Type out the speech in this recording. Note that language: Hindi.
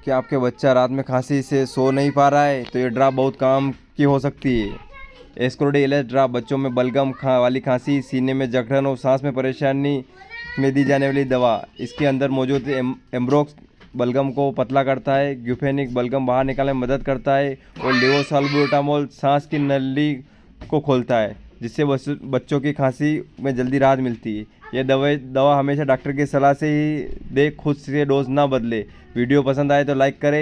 कि आपके बच्चा रात में खांसी से सो नहीं पा रहा है तो ये ड्रॉप बहुत काम की हो सकती है। एस्कोडी एलएच ड्रॉप बच्चों में बलगम वाली खांसी, सीने में जकड़न और सांस में परेशानी में दी जाने वाली दवा। इसके अंदर मौजूद एम्ब्रोक्स बलगम को पतला करता है, ग्यूफेनिक बलगम बाहर निकालने में मदद करता है और लेवोसाल्बुटामोल सांस की नली को खोलता है, जिससे बच्चों की खांसी में जल्दी राहत मिलती है। यह दवा हमेशा डॉक्टर की सलाह से ही दे, खुद से डोज ना बदले। वीडियो पसंद आए तो लाइक करें।